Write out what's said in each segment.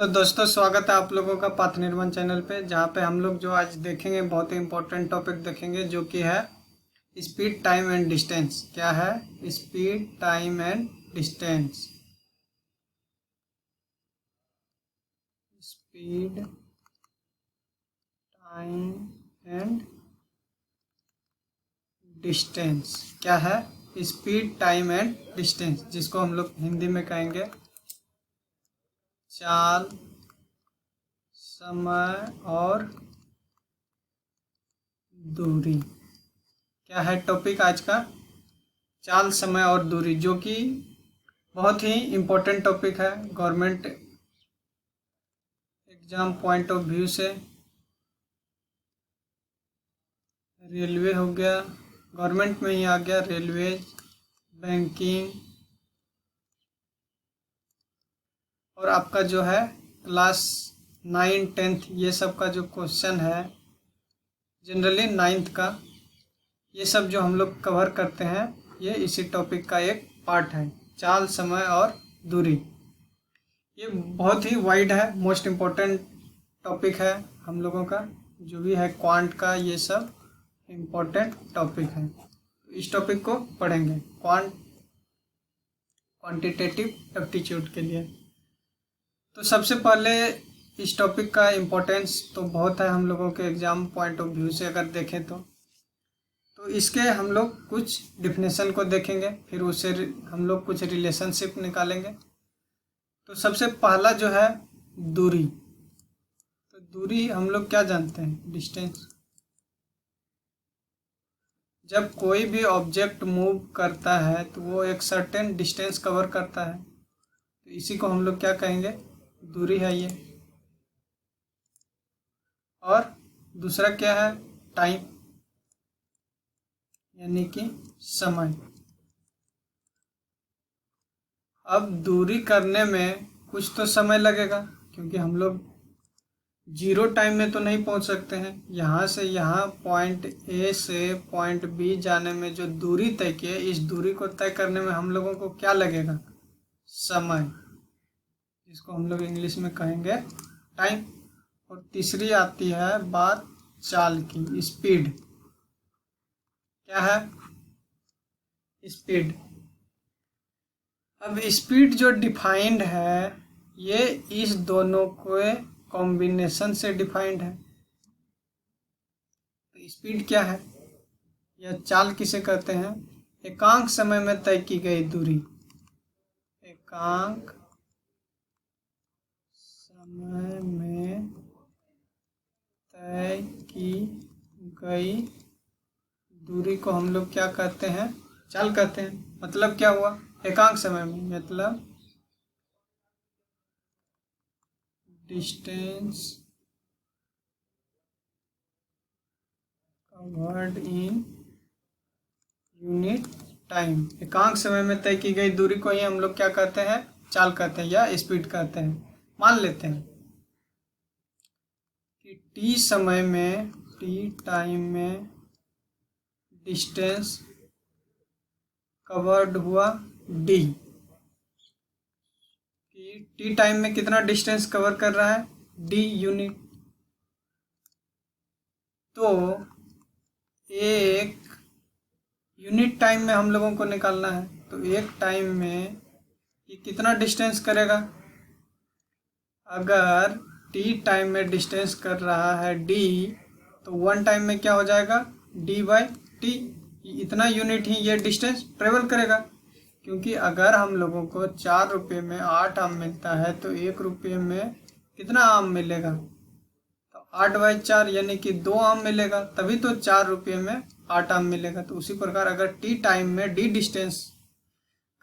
तो दोस्तों स्वागत है आप लोगों का पथ निर्माण चैनल पे, जहाँ पे हम लोग जो आज देखेंगे बहुत ही इम्पोर्टेंट टॉपिक देखेंगे, जो कि है स्पीड, टाइम एंड डिस्टेंस। क्या है speed, time and distance? Speed, time and distance. क्या है स्पीड, टाइम एंड डिस्टेंस, जिसको हम लोग हिंदी में कहेंगे चाल, समय और दूरी। क्या है टॉपिक आज का? चाल, समय और दूरी, जो कि बहुत ही इम्पोर्टेंट टॉपिक है government exam point of view से। रेलवे हो गया, गवर्नमेंट में ही आ गया, रेलवे, बैंकिंग, और आपका जो है क्लास 9, 10 ये सब का जो क्वेश्चन है, जनरली 9th का, ये सब जो हम लोग कवर करते हैं, ये इसी टॉपिक का एक पार्ट है, चाल, समय और दूरी। ये बहुत ही वाइड है, मोस्ट इम्पोर्टेंट टॉपिक है हम लोगों का, जो भी है क्वांट का, ये सब इम्पोर्टेंट टॉपिक है। इस टॉपिक को पढ़ेंगे क्वांटिटेटिव एप्टीट्यूड के लिए। तो सबसे पहले इस टॉपिक का इम्पोर्टेंस तो बहुत है हम लोगों के एग्जाम पॉइंट ऑफ व्यू से अगर देखें तो इसके हम लोग कुछ डिफिनेशन को देखेंगे, फिर उससे हम लोग कुछ रिलेशनशिप निकालेंगे। तो सबसे पहला जो है दूरी। तो दूरी हम लोग क्या जानते हैं? डिस्टेंस। जब कोई भी ऑब्जेक्ट मूव करता है तो वो एक सर्टेन डिस्टेंस कवर करता है, तो इसी को हम लोग क्या कहेंगे? दूरी है ये। और दूसरा क्या है? टाइम, यानी कि समय। अब दूरी करने में कुछ तो समय लगेगा, क्योंकि हम लोग जीरो टाइम में तो नहीं पहुंच सकते हैं। यहाँ से यहाँ पॉइंट ए से पॉइंट बी जाने में जो दूरी तय की है, इस दूरी को तय करने में हम लोगों को क्या लगेगा? समय, जिसको हम लोग इंग्लिश में कहेंगे टाइम। और तीसरी आती है बात चाल की, स्पीड। क्या है? स्पीड। अब स्पीड जो डिफाइंड है, ये इस दोनों के कॉम्बिनेशन से डिफाइंड है। तो स्पीड क्या है या चाल किसे कहते हैं? एकांक समय में तय की गई दूरी। एकांक समय में तय की गई दूरी को हम लोग क्या कहते हैं? चाल कहते हैं। मतलब क्या हुआ? एकांक समय में मतलब distance covered in unit time. एकांक समय में तय की गई दूरी को ही हम लोग क्या कहते हैं? चाल कहते हैं या स्पीड कहते हैं। मान लेते हैं कि टी समय में, टी टाइम में डिस्टेंस कवर्ड हुआ डी। टी टाइम में कितना डिस्टेंस कवर कर रहा है? D unit. तो एक यूनिट टाइम में हम लोगों को निकालना है, तो एक टाइम में ये कितना डिस्टेंस करेगा? अगर टी टाइम में डिस्टेंस कर रहा है डी, तो 1 टाइम में क्या हो जाएगा? D by T. इतना यूनिट ही ये डिस्टेंस ट्रेवल करेगा। क्योंकि अगर हम लोगों को 4 रुपये में 8 आम मिलता है, तो 1 रुपये में कितना आम मिलेगा? तो 8/4 यानी कि 2 आम मिलेगा, तभी तो 4 रुपये में 8 आम मिलेगा। तो उसी प्रकार अगर टी टाइम में डी डिस्टेंस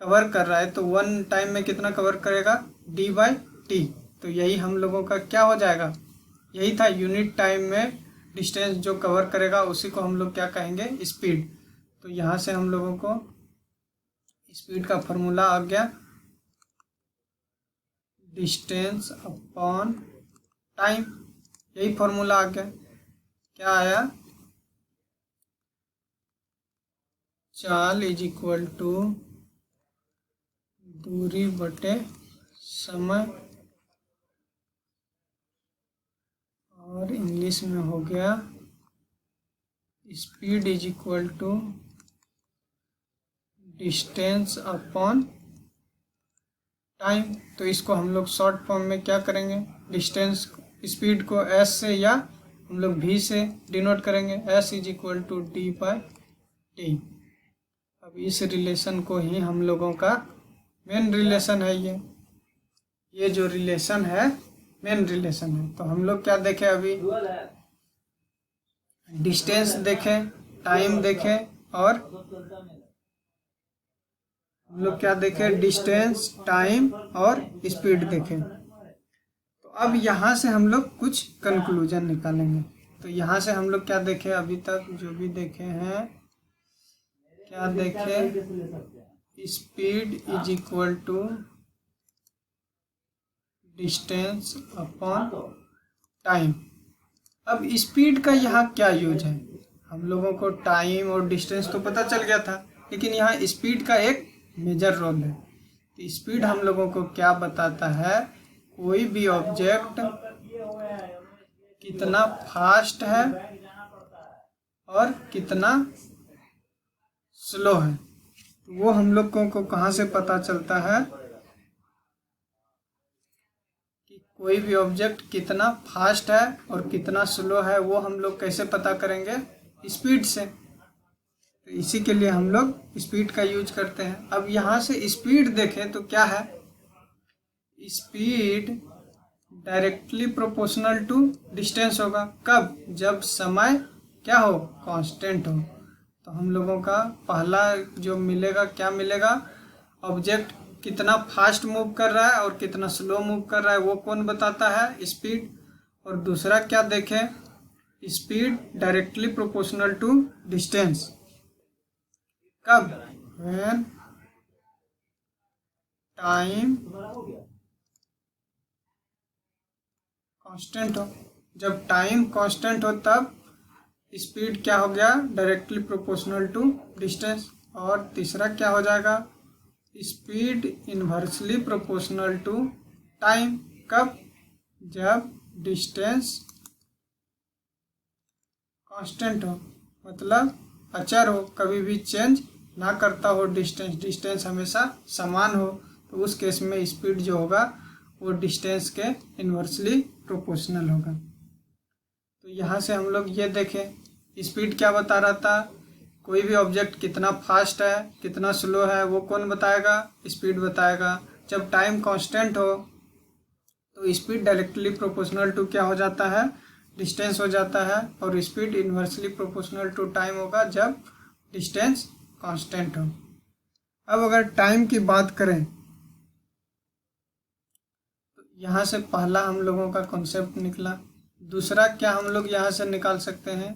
कवर कर रहा है, तो 1 टाइम में कितना कवर करेगा? D by T. तो यही हम लोगों का क्या हो जाएगा? यही था यूनिट टाइम में डिस्टेंस जो कवर करेगा, उसी को हम लोग क्या कहेंगे? स्पीड। तो यहाँ से हम लोगों को स्पीड का फॉर्मूला आ गया, डिस्टेंस अपॉन टाइम। यही फॉर्मूला आ गया। क्या आया? चाल इज इक्वल टू दूरी बटे समय। इसमें हो गया speed is equal to distance upon time. तो इसको हम लोग शॉर्ट फॉर्म में क्या करेंगे, डिस्टेंस स्पीड को एस से या हम लोग वी से डिनोट करेंगे, S is equal to D by T. अब इस रिलेशन को ही हम लोगों का मेन रिलेशन है, ये जो रिलेशन है मेन रिलेशन है। तो हम लोग क्या देखें, अभी डिस्टेंस देखें, टाइम देखें, और हम लोग क्या देखें, डिस्टेंस, टाइम और स्पीड देखें। तो अब यहाँ से हम लोग कुछ कंक्लूजन निकालेंगे। तो यहाँ से हम लोग क्या देखें, अभी तक जो भी देखे हैं, क्या देखें, speed is equal to distance upon time. अब स्पीड का यहाँ क्या यूज है, हम लोगों को टाइम और डिस्टेंस तो पता चल गया था, लेकिन यहाँ स्पीड का एक मेजर रोल है। तो स्पीड हम लोगों को क्या बताता है, कोई भी ऑब्जेक्ट कितना फास्ट है और कितना स्लो है। वो हम लोग को कहाँ से पता चलता है कि कोई भी ऑब्जेक्ट कितना फास्ट है और कितना स्लो है, वो हम लोग कैसे पता करेंगे, स्पीड से। तो इसी के लिए हम लोग स्पीड का यूज करते हैं। अब यहाँ से स्पीड देखें तो क्या है, speed directly proportional to distance होगा। कब, जब समय क्या हो, कांस्टेंट हो। तो हम लोगों का पहला जो मिलेगा, क्या मिलेगा, ऑब्जेक्ट कितना फास्ट मूव कर रहा है और कितना स्लो मूव कर रहा है, वो कौन बताता है, स्पीड। और दूसरा क्या देखें, speed directly proportional to distance. कब, व्हेन टाइम कांस्टेंट हो। जब टाइम कांस्टेंट हो तब स्पीड क्या हो गया, डायरेक्टली प्रोपोर्शनल टू डिस्टेंस। और तीसरा क्या हो जाएगा, speed inversely proportional to time. कब, जब डिस्टेंस कांस्टेंट हो, मतलब अचर हो, कभी भी चेंज ना करता हो डिस्टेंस हमेशा समान हो। तो उस केस में स्पीड जो होगा वो डिस्टेंस के इन्वर्सली प्रोपोर्शनल होगा। तो यहाँ से हम लोग ये देखें, स्पीड क्या बता रहा था, कोई भी ऑब्जेक्ट कितना फास्ट है कितना स्लो है, वो कौन बताएगा, स्पीड बताएगा। जब टाइम कांस्टेंट हो तो स्पीड डायरेक्टली प्रोपोर्शनल टू क्या हो जाता है, डिस्टेंस हो जाता है। और speed inversely proportional to time होगा जब डिस्टेंस कांस्टेंट हो। अब अगर टाइम की बात करें तो यहाँ से पहला हम लोगों का कॉन्सेप्ट निकला। दूसरा क्या हम लोग यहाँ से निकाल सकते हैं,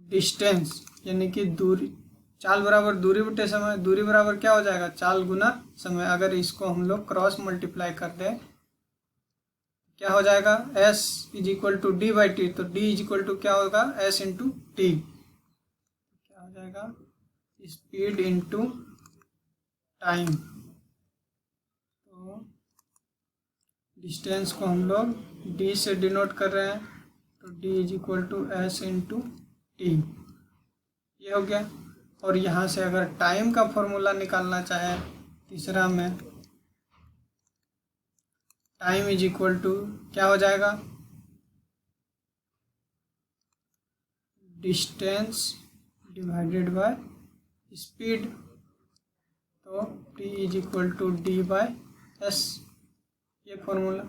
डिस्टेंस यानी कि दूरी, चाल बराबर दूरी बटे समय। दूरी बराबर क्या हो जाएगा, चाल गुना समय। अगर इसको हम लोग क्रॉस मल्टीप्लाई कर दें क्या हो जाएगा, s is equal to D by T. तो d इज इक्वल टू क्या होगा, s इंटू टी। क्या हो जाएगा, स्पीड इंटू टाइम। तो डिस्टेंस को हम लोग d से डिनोट कर रहे हैं, तो d is equal to s into T, ये हो गया। और यहाँ से अगर टाइम का फॉर्मूला निकालना चाहे तीसरा में, टाइम इज इक्वल टू क्या हो जाएगा, डिस्टेंस डिवाइडेड बाय स्पीड। तो t is equal to D by S, ये फॉर्मूला।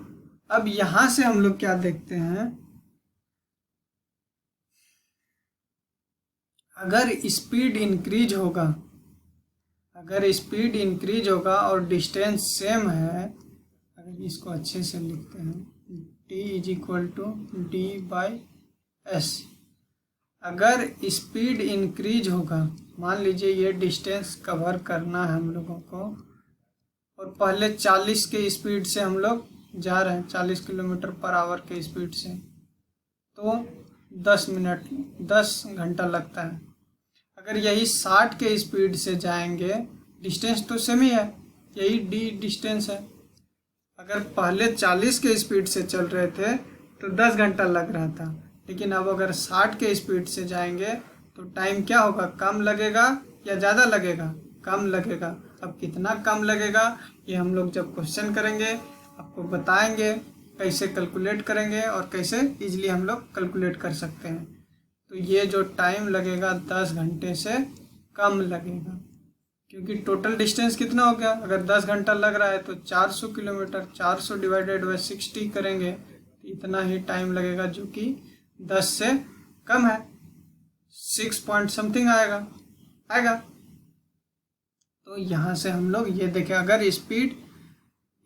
अब यहाँ से हम लोग क्या देखते हैं, अगर स्पीड इंक्रीज होगा, अगर स्पीड इंक्रीज होगा और डिस्टेंस सेम है, अगर इसको अच्छे से लिखते हैं, t is equal to D by S. अगर स्पीड इंक्रीज होगा, मान लीजिए ये डिस्टेंस कवर करना है हम लोगों को और पहले 40 के स्पीड से हम लोग जा रहे हैं, 40 किलोमीटर पर आवर के स्पीड से, तो 10 घंटा लगता है। अगर यही 60 के स्पीड से जाएंगे, डिस्टेंस तो सेम ही है, यही d डिस्टेंस है। अगर पहले 40 के स्पीड से चल रहे थे तो 10 घंटा लग रहा था। लेकिन अब अगर 60 के स्पीड से जाएंगे तो टाइम क्या होगा, कम लगेगा या ज़्यादा लगेगा? कम लगेगा। अब कितना कम लगेगा ये हम लोग जब क्वेश्चन करेंगे आपको बताएंगे, कैसे कैलकुलेट करेंगे और कैसे इजीली हम लोग कैलकुलेट कर सकते हैं। तो ये जो टाइम लगेगा 10 घंटे से कम लगेगा, क्योंकि टोटल डिस्टेंस कितना हो गया, अगर 10 घंटा लग रहा है तो 400 किलोमीटर, 400 डिवाइडेड बाई 60 करेंगे तो इतना ही टाइम लगेगा, जो कि 10 से कम है, 6 पॉइंट समथिंग आएगा। तो यहाँ से हम लोग ये देखें, अगर स्पीड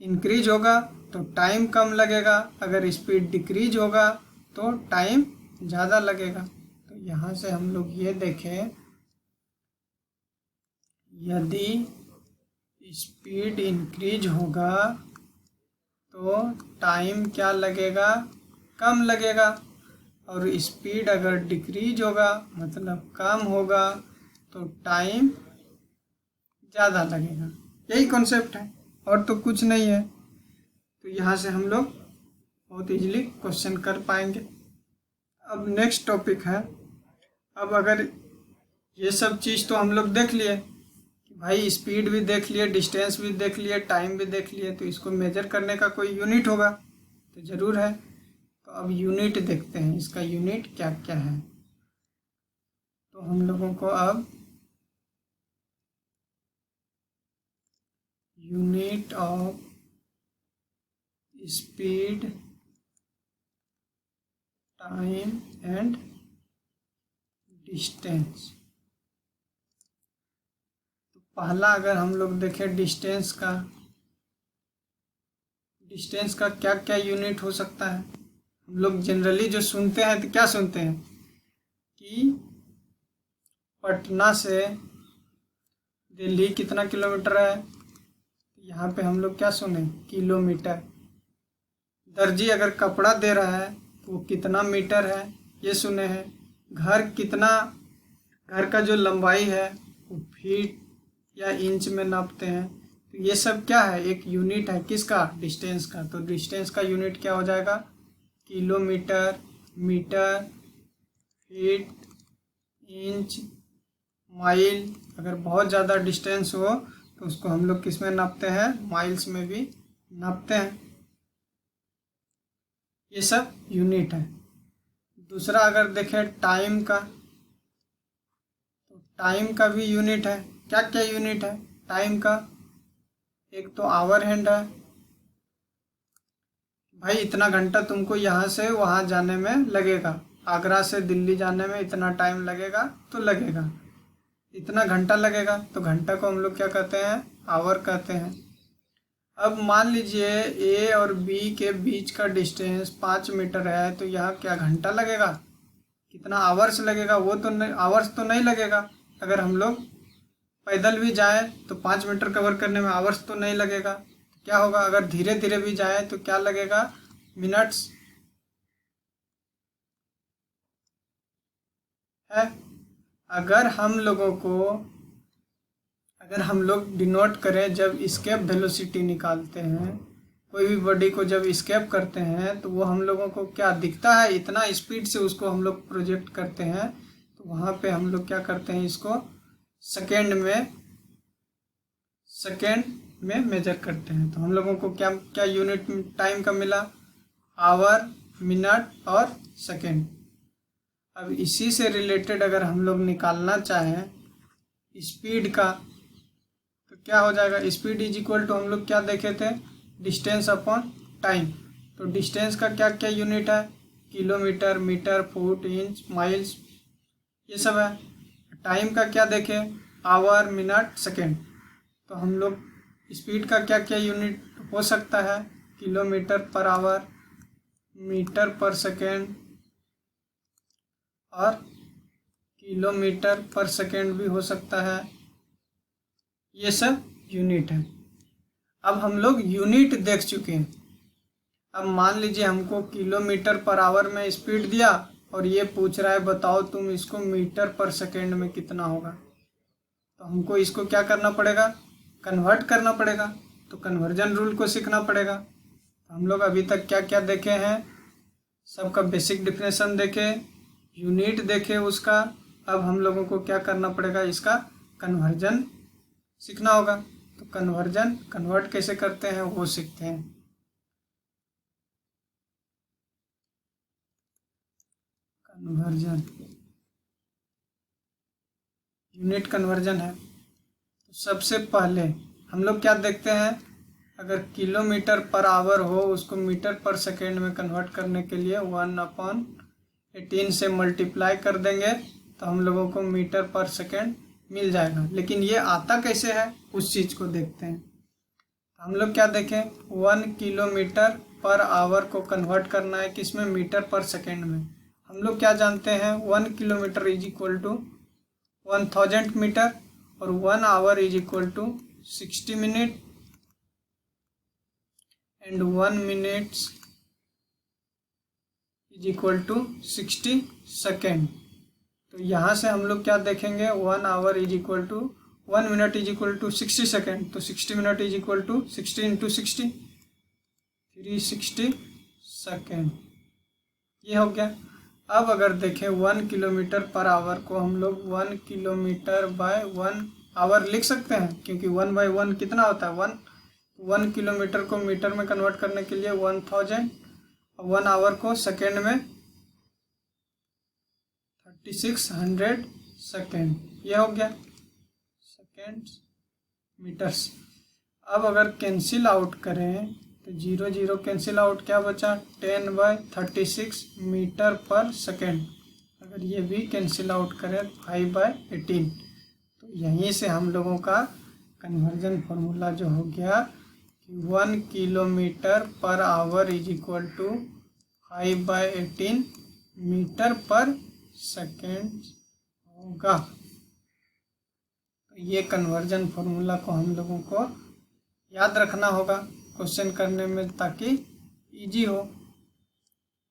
इंक्रीज होगा तो टाइम कम लगेगा, अगर स्पीड डिक्रीज होगा तो टाइम ज़्यादा लगेगा। तो यहाँ से हम लोग ये देखें, यदि स्पीड इंक्रीज होगा तो टाइम क्या लगेगा, कम लगेगा, और स्पीड अगर डिक्रीज होगा मतलब कम होगा तो टाइम ज़्यादा लगेगा। यही कॉन्सेप्ट है और तो कुछ नहीं है। तो यहाँ से हम लोग बहुत इजीली क्वेश्चन कर पाएंगे। अब नेक्स्ट टॉपिक है, अब अगर ये सब चीज़ तो हम लोग देख लिए कि भाई स्पीड भी देख लिए, डिस्टेंस भी देख लिए, टाइम भी देख लिए, तो इसको मेजर करने का कोई यूनिट होगा तो ज़रूर है। तो अब यूनिट देखते हैं, इसका यूनिट क्या क्या है। तो हम लोगों को अब unit of speed, time and distance. तो पहला अगर हम लोग देखें डिस्टेंस का क्या क्या यूनिट हो सकता है। हम लोग जनरली जो सुनते हैं तो क्या सुनते हैं कि पटना से दिल्ली कितना किलोमीटर है, यहाँ पे हम लोग क्या सुने, किलोमीटर। दर्जी अगर कपड़ा दे रहा है तो वो कितना मीटर है ये सुने हैं। घर का जो लंबाई है वो फीट या इंच में नापते हैं। तो ये सब क्या है, एक यूनिट है किसका, डिस्टेंस का। तो डिस्टेंस का यूनिट क्या हो जाएगा, kilometre, metre, feet, inch, mile. अगर बहुत ज़्यादा डिस्टेंस हो तो उसको हम लोग किस में नापते हैं, माइल्स में भी नापते हैं। ये सब यूनिट है। दूसरा अगर देखें टाइम का, तो टाइम का भी यूनिट है। क्या क्या यूनिट है टाइम का, एक तो आवर हैंड है, भाई इतना घंटा तुमको यहाँ से वहाँ जाने में लगेगा, आगरा से दिल्ली जाने में इतना टाइम लगेगा तो लगेगा, इतना घंटा लगेगा। तो घंटा को हम लोग क्या कहते हैं, आवर कहते हैं। अब मान लीजिए ए और बी के बीच का डिस्टेंस 5 मीटर है, तो यहाँ क्या घंटा लगेगा, कितना आवर्स लगेगा, वो तो नहीं, आवर्स तो नहीं लगेगा। अगर हम लोग पैदल भी जाएं तो 5 मीटर कवर करने में आवर्स तो नहीं लगेगा। तो क्या होगा, अगर धीरे धीरे भी जाएं तो क्या लगेगा, मिनट्स है। अगर हम लोग डिनोट करें, जब स्केप वेलोसिटी निकालते हैं, कोई भी बॉडी को जब स्केप करते हैं तो वो हम लोगों को क्या दिखता है, इतना स्पीड से उसको हम लोग प्रोजेक्ट करते हैं। तो वहाँ पे हम लोग क्या करते हैं, इसको सेकेंड में मेजर करते हैं। तो हम लोगों को क्या क्या यूनिट टाइम का मिला, आवर, मिनट और सेकेंड। अब इसी से रिलेटेड अगर हम लोग निकालना चाहें स्पीड का, तो क्या हो जाएगा, स्पीड इज इक्वल टू, हम लोग क्या देखे थे, डिस्टेंस अपॉन टाइम। तो डिस्टेंस का क्या क्या यूनिट है, kilometre, metre, foot, inch, miles, ये सब है। टाइम का क्या देखें, आवर, मिनट, सेकेंड। तो हम लोग स्पीड का क्या क्या यूनिट हो सकता है, kilometre per our, metre per second और किलोमीटर पर सेकेंड भी हो सकता है। ये सब यूनिट है। अब हम लोग यूनिट देख चुके हैं। अब मान लीजिए हमको किलोमीटर पर आवर में स्पीड दिया और ये पूछ रहा है बताओ तुम इसको मीटर पर सेकेंड में कितना होगा। तो हमको इसको क्या करना पड़ेगा, कन्वर्ट करना पड़ेगा। तो कन्वर्जन रूल को सीखना पड़ेगा। तो हम लोग अभी तक क्या क्या देखे हैं, सबका बेसिक डिफिनेशन देखे, यूनिट देखे उसका। अब हम लोगों को क्या करना पड़ेगा, इसका कन्वर्जन सीखना होगा। तो कन्वर्ट कैसे करते हैं वो सीखते हैं। कन्वर्जन यूनिट कन्वर्जन है। तो सबसे पहले हम लोग क्या देखते हैं, अगर किलोमीटर पर आवर हो उसको मीटर पर सेकेंड में कन्वर्ट करने के लिए 1/18 से मल्टीप्लाई कर देंगे तो हम लोगों को मीटर पर सेकेंड मिल जाएगा। लेकिन ये आता कैसे है उस चीज़ को देखते हैं। हम लोग क्या देखें, 1 किलोमीटर पर आवर को कन्वर्ट करना है किसमें, मीटर पर सेकेंड में। हम लोग क्या जानते हैं, 1 kilometre is equal to 1000 metre और 1 hour is equal to 60 minute and 1 minutes is equal to 60 second. तो यहाँ से हम लोग क्या देखेंगे, 1 hour is equal to 1 minute is equal to 60 second. तो 60 minute is equal to 60 into 60, 360 second. ये हो गया। अब अगर देखें 1 किलोमीटर पर आवर को हम लोग 1 किलोमीटर बाय 1 आवर लिख सकते हैं, क्योंकि 1/1 कितना होता है 1। 1 किलोमीटर को मीटर में कन्वर्ट करने के लिए 1000, 1 आवर को सेकेंड में 3600 सेकेंड। ये हो गया सेकेंड मीटर्स। अब अगर कैंसिल आउट करें तो 0 0 कैंसिल आउट, क्या बचा 10/36 मीटर पर सेकेंड। अगर ये भी कैंसिल आउट करें 5/18। तो यहीं से हम लोगों का कन्वर्जन फॉर्मूला जो हो गया कि 1 kilometre per hour is equal to 5/18 metre per second होगा। तो ये कन्वर्जन फॉर्मूला को हम लोगों को याद रखना होगा क्वेश्चन करने में, ताकि इजी हो।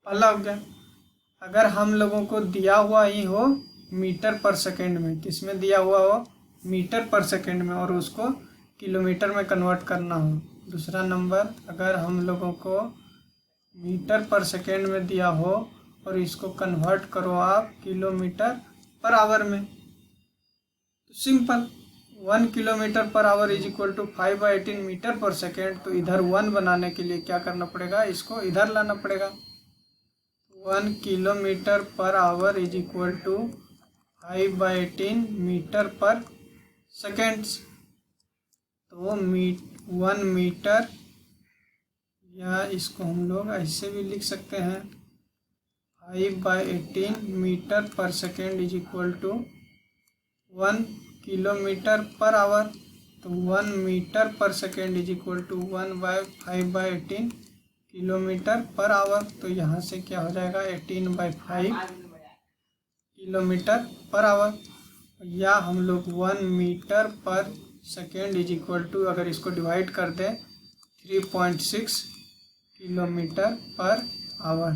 पहला हो गया। अगर हम लोगों को दिया हुआ ही हो मीटर पर सेकेंड में, किसमें दिया हुआ हो, मीटर पर सेकेंड में, और उसको किलोमीटर में कन्वर्ट करना हो। दूसरा नंबर, अगर हम लोगों को मीटर पर सेकेंड में दिया हो और इसको कन्वर्ट करो आप किलोमीटर पर आवर में, तो simple 1 kilometre per hour is equal to 5/18 metre per second. तो इधर 1 बनाने के लिए क्या करना पड़ेगा, इसको इधर लाना पड़ेगा। 1 kilometre per hour is equal to 5/18 metre per seconds. तो 1 मीटर, या इसको हम लोग ऐसे भी लिख सकते हैं, 5/18 metre per second is equal to 1 kilometre per hour. तो 1 metre per second is equal to 1/5/18 kilometre per hour. तो यहाँ से क्या हो जाएगा 18/5 किलोमीटर पर आवर। या हम लोग 1 metre per second is equal to, अगर इसको डिवाइड कर दें 3.6 किलोमीटर पर आवर।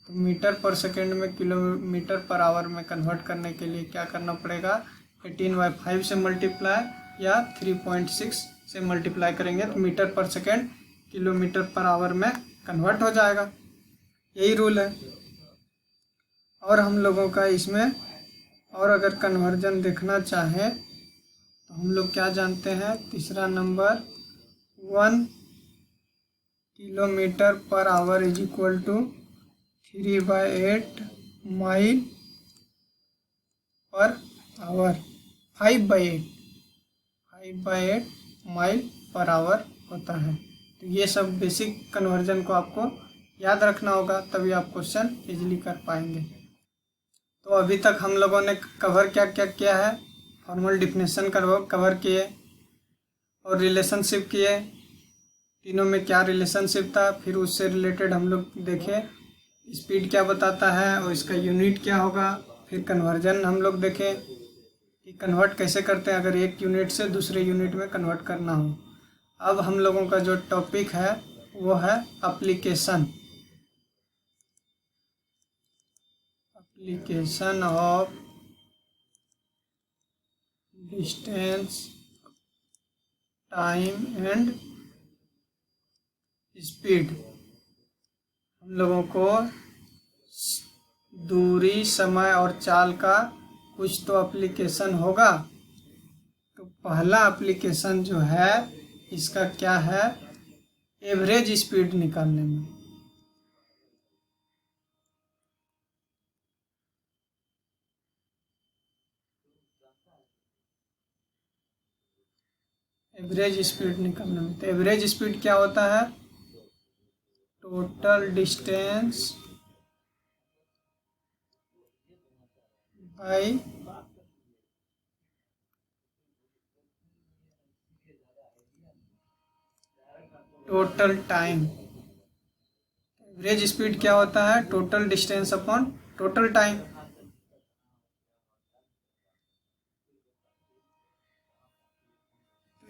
तो मीटर पर सेकेंड में किलोमीटर पर आवर में कन्वर्ट करने के लिए क्या करना पड़ेगा, 18/5 से मल्टीप्लाई या 3.6 से मल्टीप्लाई करेंगे तो metre per second kilometre per hour में कन्वर्ट हो जाएगा। यही रूल है। और हम लोगों का इसमें, और अगर कन्वर्जन देखना चाहें तो हम लोग क्या जानते हैं, तीसरा number 1 kilometre per hour is equal to 3/8 mile per hour. 5/8 mile per hour होता है। तो ये सब बेसिक कन्वर्जन को आपको याद रखना होगा, तभी आप क्वेश्चन इजीली कर पाएंगे। तो अभी तक हम लोगों ने कवर क्या क्या किया है, फॉर्मल डिफिनेशन कवर किए और रिलेशनशिप किए, तीनों में क्या रिलेशनशिप था, फिर उससे रिलेटेड हम लोग देखे स्पीड क्या बताता है और इसका यूनिट क्या होगा। फिर कन्वर्जन हम लोग देखें कि कन्वर्ट कैसे करते हैं अगर एक यूनिट से दूसरे यूनिट में कन्वर्ट करना हो। अब हम लोगों का जो टॉपिक है वो है application of distance, time and speed. हम लोगों को दूरी, समय और चाल का कुछ तो एप्लीकेशन होगा। तो पहला एप्लीकेशन जो है इसका क्या है, एवरेज स्पीड निकालने में। एवरेज स्पीड निकालने में तो एवरेज स्पीड क्या होता है, total distance by total time. Average speed क्या होता है, total distance upon total time.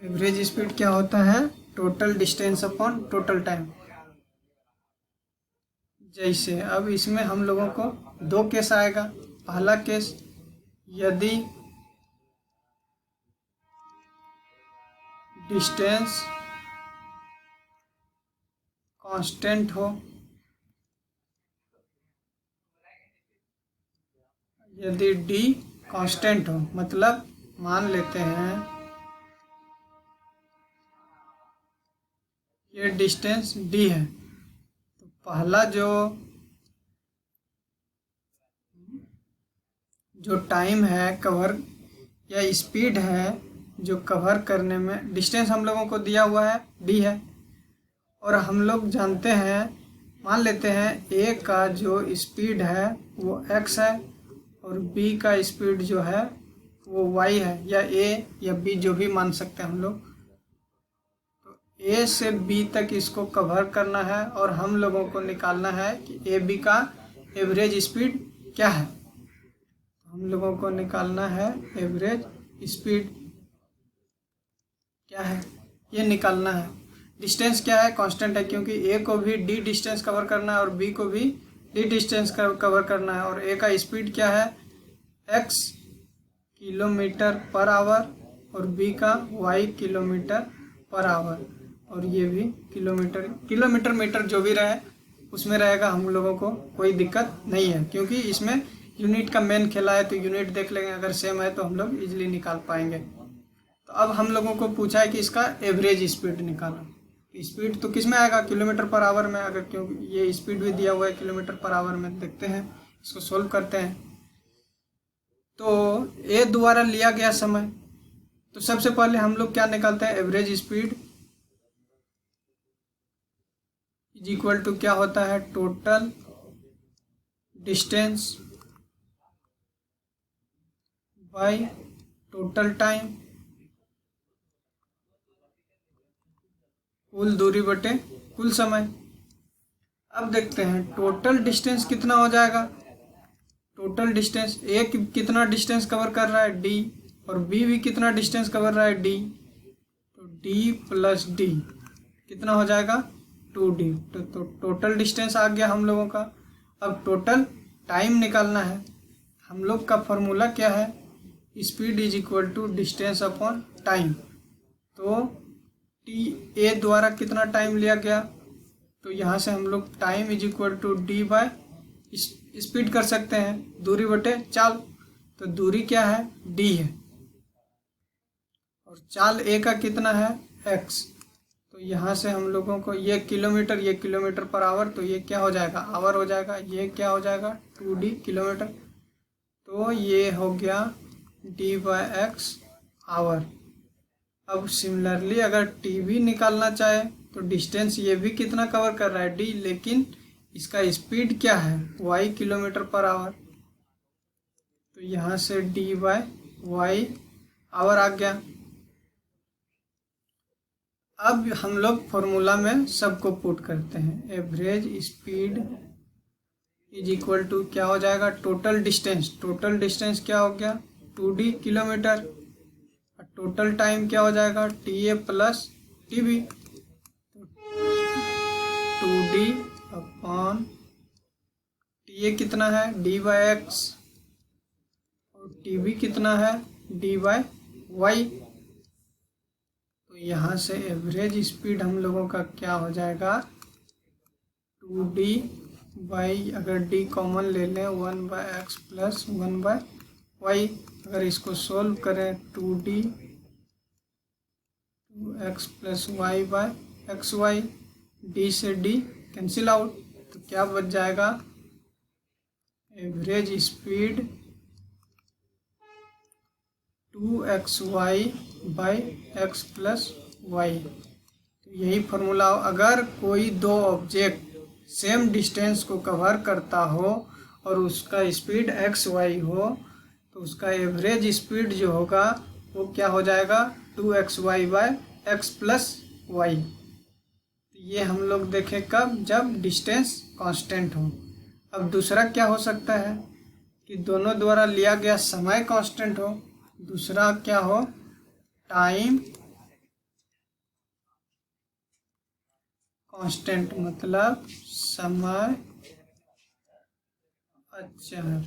Average speed क्या होता है, total distance upon total time. जैसे अब इसमें हम लोगों को दो केस आएगा। पहला केस, यदि डिस्टेंस कांस्टेंट हो, यदि डी कांस्टेंट हो, मतलब मान लेते हैं ये डिस्टेंस डी है, तो पहला जो टाइम है कवर या स्पीड है जो कवर करने में, डिस्टेंस हम लोगों को दिया हुआ है डी है, और हम लोग जानते हैं, मान लेते हैं ए का जो स्पीड है वो एक्स है और बी का स्पीड जो है वो वाई है, या ए या बी जो भी मान सकते हैं हम लोग। तो ए से बी तक इसको कवर करना है और हम लोगों को निकालना है कि ए बी का एवरेज स्पीड क्या है। हम लोगों को निकालना है एवरेज स्पीड क्या है, ये निकालना है। डिस्टेंस क्या है, कांस्टेंट है, क्योंकि ए को भी डी डिस्टेंस कवर करना है और बी को भी डी डिस्टेंस कवर करना है। और ए का स्पीड क्या है, एक्स किलोमीटर पर आवर और बी का वाई किलोमीटर पर आवर, और ये भी किलोमीटर मीटर जो भी रहे उसमें रहेगा, हम लोगों को कोई दिक्कत नहीं है, क्योंकि इसमें यूनिट का मेन खेला है। तो यूनिट देख लेंगे, अगर सेम है तो हम लोग इजीली निकाल पाएंगे। तो अब हम लोगों को पूछा है कि इसका एवरेज स्पीड निकालो। स्पीड तो किस में आएगा, किलोमीटर पर आवर में, अगर क्योंकि ये स्पीड भी दिया हुआ है किलोमीटर पर आवर में। देखते हैं, इसको सोल्व करते हैं। तो ए द्वारा लिया गया समय, तो सबसे पहले हम लोग क्या निकालते हैं, average speed is equal to क्या होता है, total distance by total time, कुल दूरी बटे कुल समय। अब देखते हैं टोटल डिस्टेंस कितना हो जाएगा। टोटल डिस्टेंस, ए कितना डिस्टेंस कवर कर रहा है, डी, और बी भी कितना डिस्टेंस कवर रहा है, डी। तो डी प्लस डी कितना हो जाएगा, 2d। तो टोटल डिस्टेंस आ गया हम लोगों का। अब टोटल टाइम निकालना है। हम लोग का फॉर्मूला क्या है, speed is equal to distance upon time. तो टी ए द्वारा कितना टाइम लिया गया, तो यहाँ से हम लोग time is equal to D by speed कर सकते हैं, दूरी बटे चाल। तो दूरी क्या है, डी है, और चाल ए का कितना है, एक्स। तो यहाँ से हम लोगों को ये किलोमीटर पर आवर, तो ये क्या हो जाएगा, आवर हो जाएगा। ये क्या हो जाएगा, 2d किलोमीटर। तो ये हो गया डी बाय एक्स आवर। अब सिमिलरली अगर टी भी निकालना चाहे तो डिस्टेंस ये भी कितना कवर कर रहा है, डी, लेकिन इसका स्पीड क्या है, वाई किलोमीटर पर आवर। तो यहाँ से डी बाय वाई आवर आ गया। अब हम लोग फॉर्मूला में सबको पुट करते हैं। Average speed is equal to क्या हो जाएगा, टोटल डिस्टेंस। टोटल डिस्टेंस क्या हो गया, 2d किलोमीटर। टोटल टाइम क्या हो जाएगा, T A plus T B. 2d upon T A कितना है, डी बाई एक्स, और टी बी कितना है, डी बाई वाई। तो यहाँ से एवरेज स्पीड हम लोगों का क्या हो जाएगा, 2d वाई, अगर डी कॉमन ले लें 1/x प्लस 1/y, अगर इसको सोल्व करें 2d 2x plus y/xy, D से डी कैंसिल आउट, तो क्या बच जाएगा, average speed 2xy/x plus y। तो यही फॉर्मूला, अगर कोई दो ऑब्जेक्ट सेम डिस्टेंस को कवर करता हो और उसका स्पीड xy हो, तो उसका एवरेज स्पीड जो होगा वो क्या हो जाएगा, 2xy/x प्लस y। ये हम लोग देखें कब, जब डिस्टेंस कांस्टेंट हो। अब दूसरा क्या हो सकता है कि दोनों द्वारा लिया गया समय कांस्टेंट हो, दूसरा क्या हो, टाइम कांस्टेंट, मतलब समय अचर।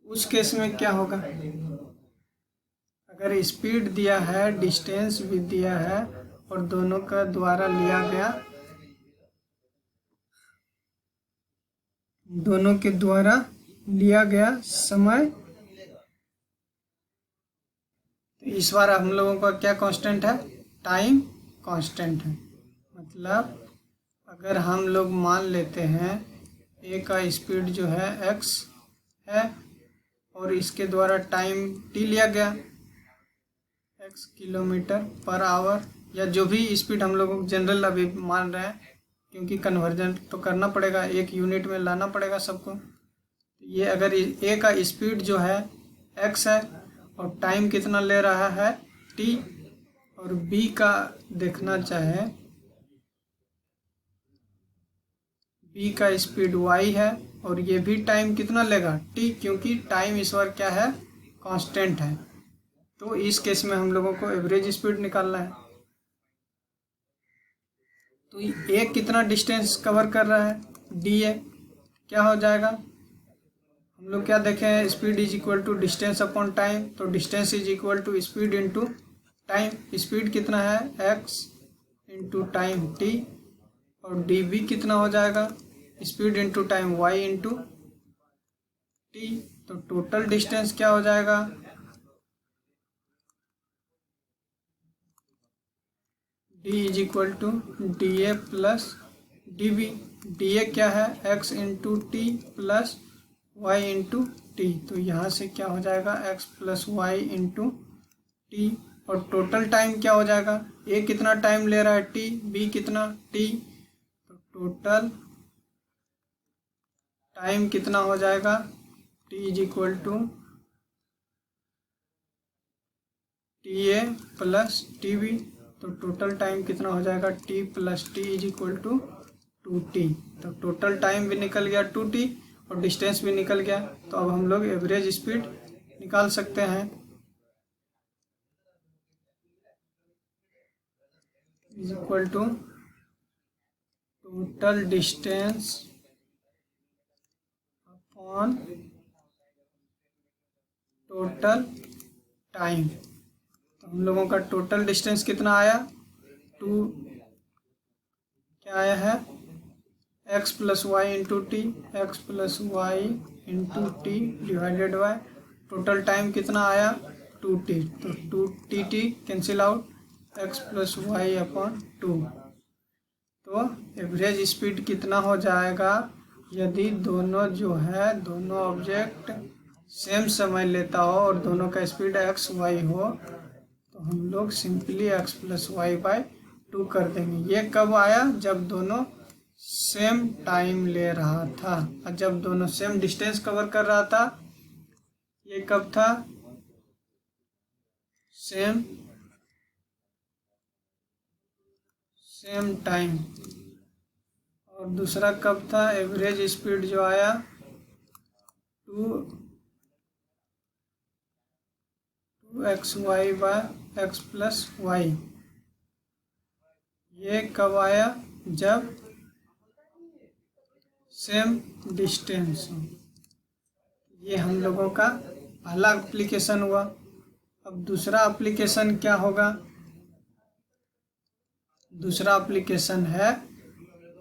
उस केस में क्या होगा, अगर स्पीड दिया है, डिस्टेंस भी दिया है और दोनों का द्वारा लिया गया, दोनों के द्वारा लिया गया समय, तो इस बार हम लोगों का क्या कांस्टेंट है, टाइम कांस्टेंट है। मतलब अगर हम लोग मान लेते हैं ए का स्पीड जो है x है और इसके द्वारा टाइम t लिया गया x किलोमीटर पर आवर, या जो भी स्पीड हम लोग जनरल अभी मान रहे हैं, क्योंकि कन्वर्जन तो करना पड़ेगा, एक यूनिट में लाना पड़ेगा सबको। ये अगर ए का स्पीड जो है x है और टाइम कितना ले रहा है t, और b का देखना चाहे, b का स्पीड y है और ये भी टाइम कितना लेगा t, क्योंकि टाइम इस बार क्या है, कांस्टेंट है। तो इस केस में हम लोगों को एवरेज स्पीड निकालना है। तो ए कितना डिस्टेंस कवर कर रहा है, डी ए, क्या हो जाएगा, हम लोग क्या देखें, speed is equal to distance upon time, तो distance is equal to speed into time. Speed कितना है, x इंटू टाइम t, और डी बी कितना हो जाएगा, speed into time y into T. तो टोटल डिस्टेंस क्या हो जाएगा, D is equal to D A plus D B. D A क्या है, x into T plus y into T, तो यहाँ से क्या हो जाएगा, x plus Y into T, और टोटल टाइम क्या हो जाएगा, ए कितना टाइम ले रहा है t, b कितना t, तो टोटल टाइम कितना हो जाएगा, t is equal to T A plus T B, तो टोटल टाइम कितना हो जाएगा, t plus T is equal to 2t। तो टोटल टाइम भी निकल गया 2t और डिस्टेंस भी निकल गया। तो अब हम लोग एवरेज स्पीड निकाल सकते हैं, is equal to total distance upon total time. तो हम लोगों का टोटल डिस्टेंस कितना आया, 2 क्या आया है, x plus Y into T, X plus Y into T divided by total time कितना आया 2t, तो 2tt cancel out, x plus Y upon 2। तो एवरेज स्पीड कितना हो जाएगा, यदि दोनों जो है, दोनों ऑब्जेक्ट सेम समय लेता हो और दोनों का स्पीड x y हो, तो हम लोग simply x plus Y by 2 कर देंगे। ये कब आया, जब दोनों सेम टाइम ले रहा था, और जब दोनों सेम डिस्टेंस कवर कर रहा था, ये कब था, सेम टाइम। और दूसरा कब था, एवरेज स्पीड जो आया 2xy bye x plus Y, ये कब आया, जब सेम डिस्टेंस हो। ये हम लोगों का पहला एप्लीकेशन हुआ। अब दूसरा एप्लीकेशन क्या होगा, दूसरा एप्लीकेशन है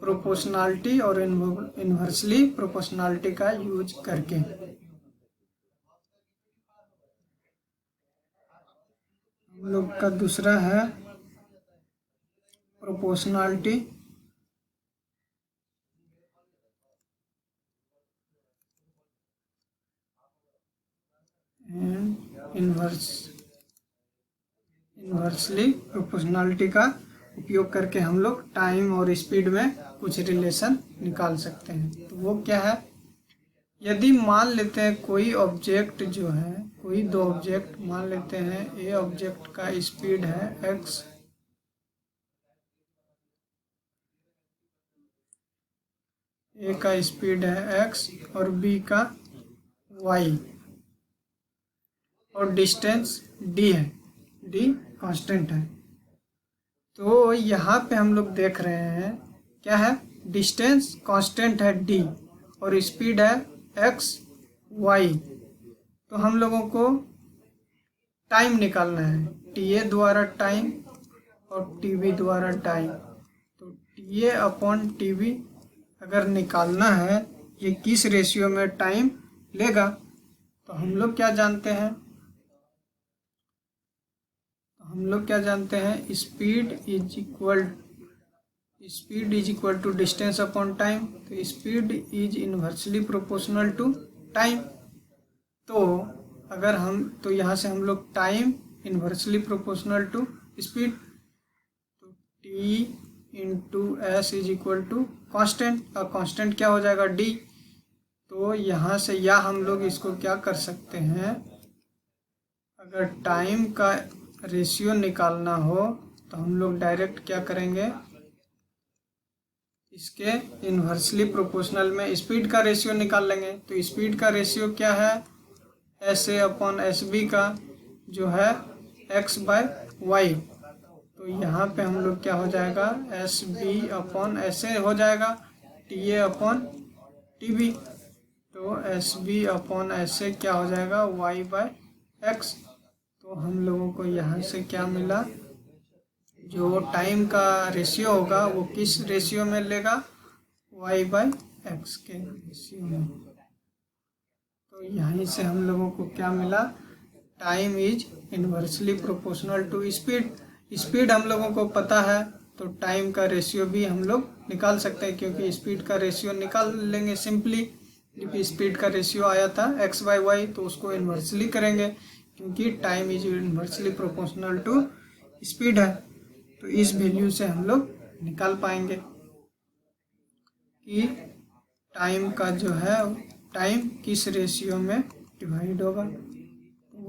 प्रोपोर्शनलिटी और इन्वर्सली प्रोपोर्शनलिटी का यूज करके। हम लोग का दूसरा है प्रोपोर्शनलिटी एंड इन्वर्सली प्रोपोर्शनलिटी का उपयोग करके हम लोग टाइम और स्पीड में कुछ रिलेशन निकाल सकते हैं। तो वो क्या है, यदि मान लेते हैं कोई ऑब्जेक्ट जो है, कोई दो ऑब्जेक्ट मान लेते हैं, ए ऑब्जेक्ट का स्पीड है x, ए का स्पीड है x और b का y, और डिस्टेंस d है, d कांस्टेंट है। तो यहाँ पे हम लोग देख रहे हैं क्या है, डिस्टेंस कांस्टेंट है d और स्पीड है x y। तो हम लोगों को टाइम निकालना है, TA द्वारा टाइम और TB द्वारा टाइम। तो TA अपॉन TB अगर निकालना है ये किस रेशियो में टाइम लेगा, तो हम लोग क्या जानते हैं, speed is equal to distance upon time. तो speed is inversely proportional to time. तो अगर तो यहाँ से हम लोग time inversely proportional to speed, तो T into S is equal to constant, और कॉन्स्टेंट क्या हो जाएगा D। तो यहाँ से या हम लोग इसको क्या कर सकते हैं, अगर टाइम का रेशियो निकालना हो तो हम लोग डायरेक्ट क्या करेंगे, इसके इन्वर्सली प्रोपोर्शनल में स्पीड का रेशियो निकाल लेंगे। तो स्पीड का रेशियो क्या है, SA अपॉन SB का जो है x बाय वाई। तो यहाँ पे हम लोग क्या हो जाएगा, SB अपॉन SA हो जाएगा, TA अपॉन TB। तो SB अपॉन SA क्या हो जाएगा, y बाय x। तो हम लोगों को यहाँ से क्या मिला, जो टाइम का रेशियो होगा वो किस रेशियो में लेगा, y बाय x के रेशियो में। तो यहीं से हम लोगों को क्या मिला, time is inversely proportional to speed. Speed हम लोगों को पता है, तो टाइम का रेशियो भी हम लोग निकाल सकते हैं, क्योंकि स्पीड का रेशियो निकाल लेंगे सिंपली। क्योंकि स्पीड का रेशियो आया था x बाय वाई, तो उसको इन्वर्सली करेंगे, क्योंकि time is inversely proportional to speed है। तो इस वैल्यू से हम लोग निकाल पाएंगे कि टाइम का जो है, टाइम किस रेशियो में डिवाइड होगा,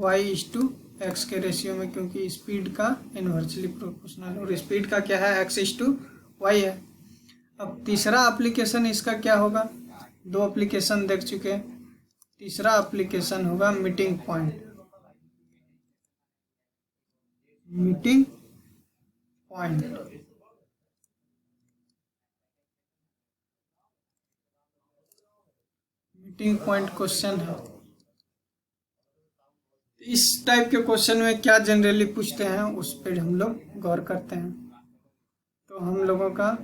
y इज टू x के रेशियो में, क्योंकि स्पीड का इन्वर्सली प्रोपोर्शनल और स्पीड का क्या है, x इज टू y है। अब तीसरा एप्लीकेशन इसका क्या होगा, दो एप्लीकेशन देख चुके हैं, तीसरा एप्लीकेशन होगा meeting point. Meeting point question है। इस टाइप के क्वेश्चन में क्या जनरली पूछते हैं उस पर हम लोग गौर करते हैं। तो हम लोगों का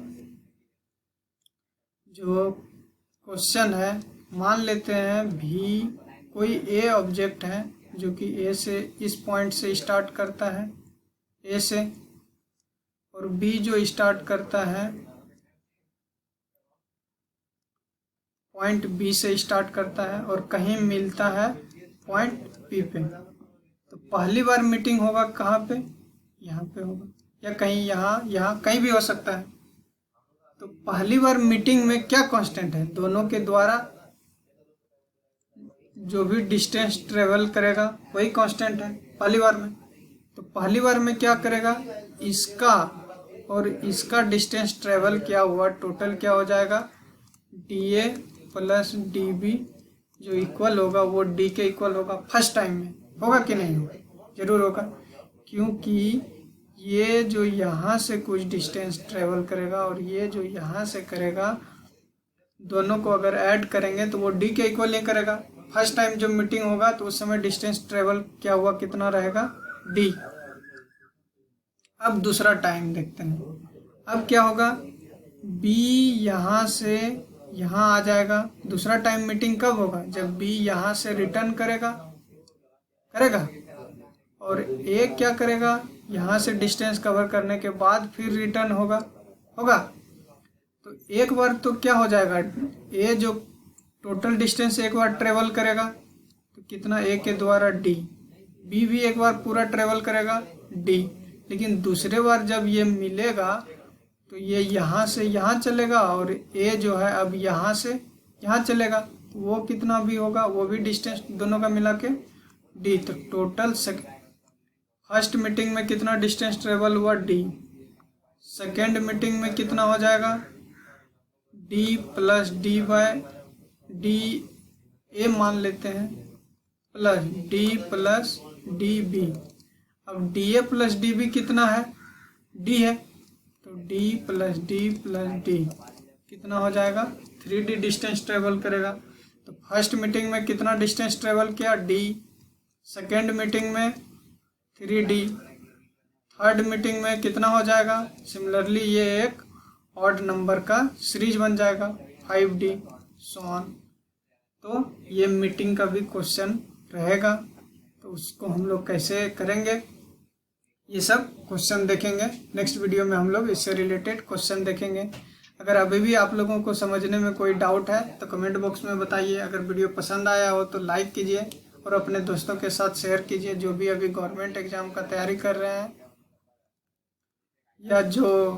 जो क्वेश्चन है, मान लेते हैं भी कोई ए ऑब्जेक्ट है जो कि ए से, इस पॉइंट से स्टार्ट करता है ए से, और बी जो स्टार्ट करता है पॉइंट बी से स्टार्ट करता है और कहीं मिलता है पॉइंट पी पे। तो पहली बार मीटिंग होगा कहाँ पे, यहाँ पे होगा, या कहीं यहाँ कहीं भी हो सकता है। तो पहली बार मीटिंग में क्या कांस्टेंट है, दोनों के द्वारा जो भी डिस्टेंस ट्रेवल करेगा वही कांस्टेंट है पहली बार में। तो पहली बार में क्या करेगा, इसका और इसका डिस्टेंस ट्रेवल क्या हुआ, टोटल क्या हो जाएगा, DA प्लस DB जो इक्वल होगा वो D के इक्वल होगा। फर्स्ट टाइम में होगा कि नहीं होगा, जरूर होगा, क्योंकि ये जो यहाँ से कुछ डिस्टेंस ट्रेवल करेगा और ये जो यहाँ से करेगा, दोनों को अगर ऐड करेंगे तो वो D के इक्वल नहीं करेगा। फर्स्ट टाइम जब मीटिंग होगा तो उस समय डिस्टेंस ट्रेवल क्या हुआ, कितना रहेगा, D। अब दूसरा टाइम देखते हैं, अब क्या होगा, बी यहाँ से यहाँ आ जाएगा। दूसरा टाइम मीटिंग कब होगा? जब बी यहाँ से रिटर्न करेगा और ए क्या करेगा? यहाँ से डिस्टेंस कवर करने के बाद फिर रिटर्न होगा। तो एक बार तो क्या हो जाएगा, ए जो टोटल डिस्टेंस एक बार ट्रेवल करेगा तो कितना, ए के द्वारा डी। बी भी एक बार पूरा ट्रेवल करेगा डी, लेकिन दूसरे बार जब ये मिलेगा तो ये यहाँ से यहाँ चलेगा और ए जो है अब यहाँ से यहाँ चलेगा, तो वो कितना भी होगा, वो भी डिस्टेंस दोनों का मिला के डी। तो टोटल फर्स्ट मीटिंग में कितना डिस्टेंस ट्रेवल हुआ? डी। सेकेंड मीटिंग में कितना हो जाएगा? D plus D by D A मान लेते हैं, plus D plus D B. अब D A plus D B कितना है? डी है, तो डी प्लस डी कितना हो जाएगा? 3D डिस्टेंस ट्रेवल करेगा। तो फर्स्ट मीटिंग में कितना डिस्टेंस ट्रेवल किया? डी। सेकेंड मीटिंग में 3D। थर्ड मीटिंग में कितना हो जाएगा? सिमिलरली ये एक ऑड नंबर का सीरीज बन जाएगा, 5D सो ऑन। तो ये मीटिंग का भी क्वेश्चन रहेगा, तो उसको हम लोग कैसे करेंगे ये सब क्वेश्चन देखेंगे। नेक्स्ट वीडियो में हम लोग इससे रिलेटेड क्वेश्चन देखेंगे। अगर अभी भी आप लोगों को समझने में कोई डाउट है तो कमेंट बॉक्स में बताइए। अगर वीडियो पसंद आया हो तो लाइक कीजिए और अपने दोस्तों के साथ शेयर कीजिए, जो भी अभी गवर्नमेंट एग्जाम का तैयारी कर रहे हैं या जो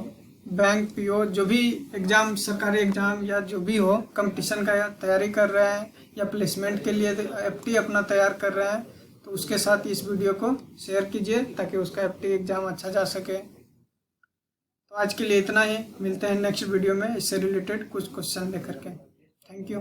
बैंक पीओ जो भी एग्ज़ाम, सरकारी एग्ज़ाम या जो भी हो, कंपटीशन का तैयारी कर रहे हैं या प्लेसमेंट के लिए एफटी अपना तैयार कर रहे हैं, तो उसके साथ इस वीडियो को शेयर कीजिए ताकि उसका एफटी एग्ज़ाम अच्छा जा सके। तो आज के लिए इतना ही, मिलते हैं नेक्स्ट वीडियो में इससे रिलेटेड कुछ क्वेश्चन लेकर के। Thank you.